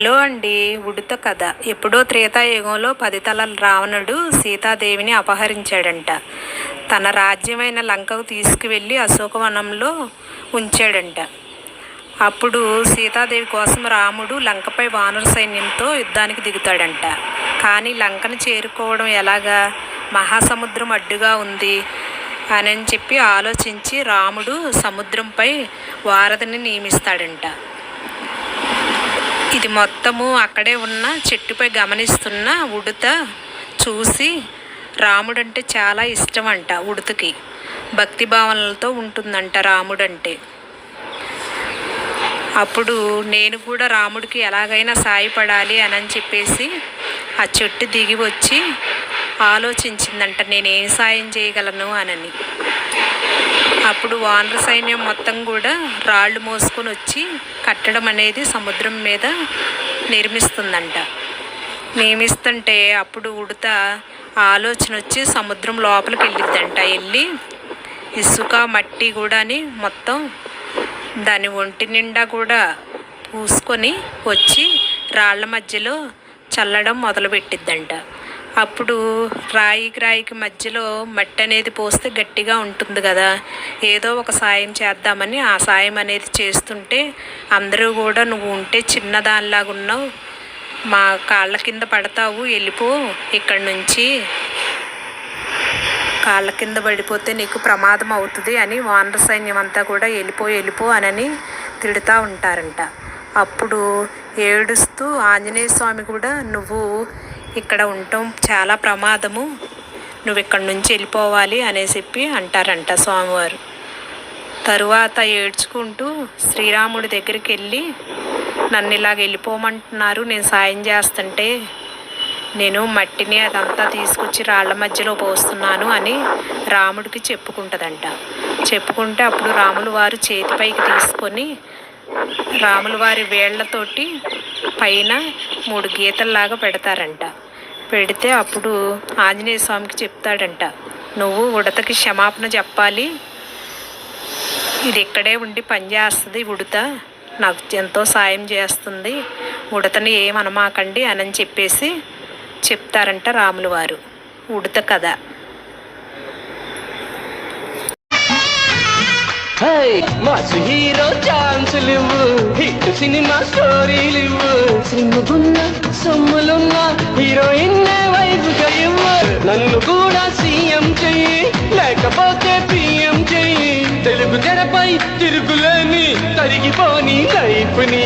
Hello అండి. ఉడుత కథ. ఎప్పుడో త్రేతాయుగంలో 10 తలల రావణుడు సీతాదేవిని అపహరించాడంట. తన రాజ్యమైన లంకకు తీసుకువెళ్ళి అశోకవనంలో ఉంచాడంట. అప్పుడు సీతాదేవి కోసం రాముడు లంకపై వానర సైన్యంతో యుద్ధానికి దిగుతాడంట. కానీ లంకను చేరుకోవడం ఎలాగా? మహాసముద్రం అడ్డుగా ఉంది అని చెప్పి ఆలోచించి రాముడు సముద్రంపై వారధిని నియమిస్తాడంట. ఇది మొత్తము అక్కడే ఉన్న చెట్టుపై గమనిస్తున్న ఉడుత చూసి రాముడంటే చాలా ఇష్టం అంట. ఉడుతకి భక్తి భావనలతో ఉంటుందంట రాముడంటే. అప్పుడు నేను కూడా రాముడికి ఎలాగైనా సాయపడాలి అని చెప్పేసి ఆ చెట్టు దిగి వచ్చి ఆలోచించిందంట, నేనేం సాయం చేయగలను అని. అప్పుడు వానర సైన్యం మొత్తం కూడా రాళ్ళు మోసుకొని వచ్చి కట్టడం అనేది సముద్రం మీద నిర్మిస్తుందంట. నియమిస్తుంటే అప్పుడు ఉడత ఆలోచన వచ్చి సముద్రం లోపలికి వెళ్ళిద్దంట. వెళ్ళి ఇసుక మట్టి కూడా మొత్తం దాని ఒంటి నిండా కూడా పూసుకొని వచ్చి రాళ్ల మధ్యలో చల్లడం మొదలుపెట్టిద్దంట. అప్పుడు రాయికి మధ్యలో మట్టి అనేది పోస్తే గట్టిగా ఉంటుంది కదా, ఏదో ఒక సాయం చేద్దామని ఆ సాయం అనేది చేస్తుంటే అందరూ కూడా నువ్వు ఉంటే చిన్నదానిలాగా ఉన్నావు, మా కాళ్ళ కింద పడతావు, వెళ్ళిపో ఇక్కడి నుంచి, కాళ్ళ కింద పడిపోతే నీకు ప్రమాదం అవుతుంది అని వానర సైన్యం అంతా కూడా వెళ్ళిపో అని తిడుతూ ఉంటారంట. అప్పుడు ఏడుస్తూ ఆంజనేయ స్వామి కూడా నువ్వు ఇక్కడ ఉండటం చాలా ప్రమాదము, నువ్వు ఇక్కడి నుంచి వెళ్ళిపోవాలి చెప్పి అంటారంట స్వామివారు. తరువాత ఏడ్చుకుంటూ శ్రీరాముడి దగ్గరికి వెళ్ళి నన్ను ఇలాగ వెళ్ళిపోమంటున్నారు, నేను సాయం చేస్తుంటే నేను మట్టిని అదంతా తీసుకొచ్చి రాళ్ల మధ్యలో పోస్తున్నాను అని రాముడికి చెప్పుకుంటుందంట. చెప్పుకుంటే అప్పుడు రాములు వారు చేతిపైకి తీసుకొని రాముల వారి వేళ్లతోటి పైన 3 గీతల్లాగా పెడతారంట. పెడితే అప్పుడు ఆంజనేయ స్వామికి చెప్తాడంట, నువ్వు ఉడతకి క్షమాపణ చెప్పాలి, ఇది ఇక్కడే ఉండి పనిచేస్తుంది, ఉడత నాకు ఎంతో సాయం చేస్తుంది, ఉడతని ఏమనమాకండి అని చెప్పేసి చెప్తారంట రాముల వారు. ఉడత కథ. మాసు హీరో ఛాన్సులు, హిట్ సినిమా స్టోరీలు, సిమ్ముకున్న సొమ్ములున్న హీరోయిన్ వైపుగా ఇవ్వు, నన్ను కూడా సీఎం చెయ్యి లేకపోతే పిఎం చెయ్యి, తెలుగు తెరపై తిరుగులేని తరిగిపోని లైఫ్ని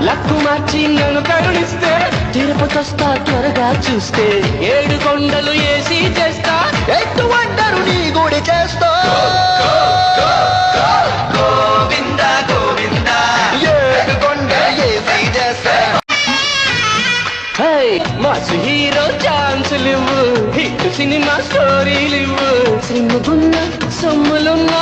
లక్కు మార్చి నన్ను కరుణిస్తే తిరుపతొస్తా త్వరగా చూస్తే, 7 కొండలు ఏసి చేస్తా, ఎట్టు వండరు నీ గుడి చేస్తా, గోవింద గోవింద 7 కొండలు ఏసి చేస్తా. మాసు హీరో ఛాన్సులు, హిట్ సినిమా స్టోరీలు, సిమ్ముకున్న సొమ్ములున్న